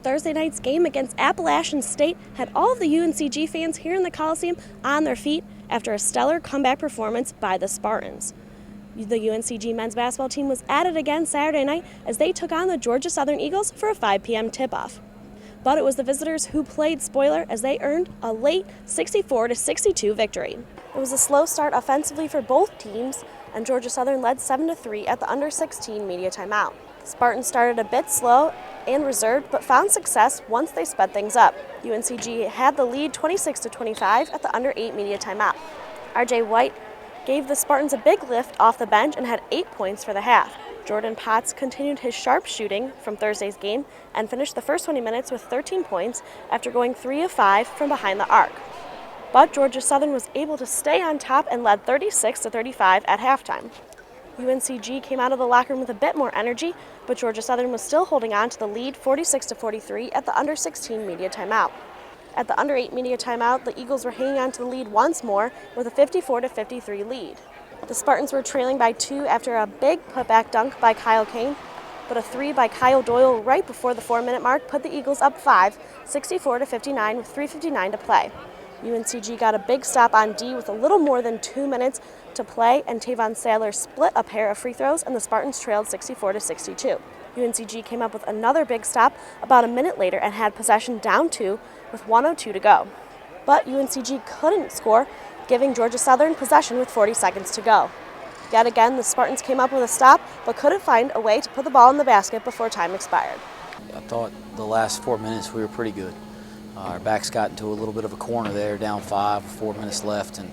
Thursday night's game against Appalachian State had all of the UNCG fans here in the Coliseum on their feet after a stellar comeback performance by the Spartans. The UNCG men's basketball team was at it again Saturday night as they took on the Georgia Southern Eagles for a 5 p.m. tip-off. But it was the visitors who played spoiler as they earned a late 64-62 victory. It was a slow start offensively for both teams, and Georgia Southern led 7-3 at the under-16 media timeout. The Spartans started a bit slow and reserved, but found success once they sped things up. UNCG had the lead 26-25 at the under-8 media timeout. R.J. White gave the Spartans a big lift off the bench and had 8 points for the half. Jordan Potts continued his sharp shooting from Thursday's game and finished the first 20 minutes with 13 points after going 3 of 5 from behind the arc. But Georgia Southern was able to stay on top and led 36-35 at halftime. UNCG came out of the locker room with a bit more energy, but Georgia Southern was still holding on to the lead 46-43 at the under-16 media timeout. At the under-8 media timeout, the Eagles were hanging on to the lead once more with a 54-53 lead. The Spartans were trailing by 2 after a big putback dunk by Kyle Kane, but a 3 by Kyle Doyle right before the 4-minute mark put the Eagles up 5, 64-59 with 3:59 to play. UNCG got a big stop on D with a little more than 2 minutes to play, and Tavon Sadler split a pair of free throws, and the Spartans trailed 64-62. UNCG came up with another big stop about a minute later and had possession down 2 with 1:02 to go. But UNCG couldn't score, giving Georgia Southern possession with 40 seconds to go. Yet again, the Spartans came up with a stop, but couldn't find a way to put the ball in the basket before time expired. I thought the last 4 minutes we were pretty good. Our backs got into a little bit of a corner there, down 5 with 4 minutes left, and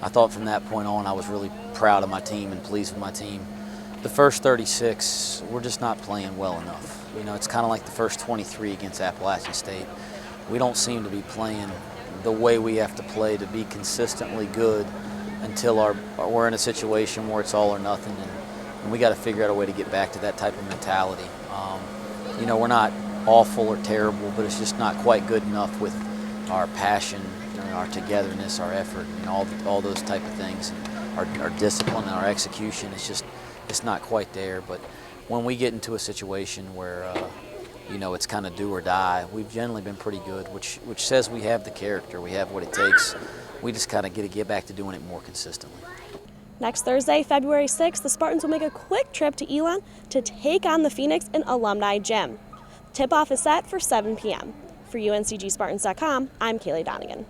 I thought from that point on I was really proud of my team and pleased with my team. The first 36, we're just not playing well enough. You know, it's kind of like the first 23 against Appalachian State. We don't seem to be playing the way we have to play to be consistently good until we're in a situation where it's all or nothing, and we got to figure out a way to get back to that type of mentality. You know, we're not awful or terrible, but it's just not quite good enough with our passion, our togetherness, our effort, all those type of things, and our discipline and our execution. It's not quite there. But when we get into a situation where it's kind of do or die, we've generally been pretty good, which says we have the character, we have what it takes. We just kind of got to get back to doing it more consistently. Next Thursday, February 6th, the Spartans will make a quick trip to Elon to take on the Phoenix in Alumni Gym. Tip-off is set for 7 p.m. For UNCGSpartans.com, I'm Kaylee Donegan.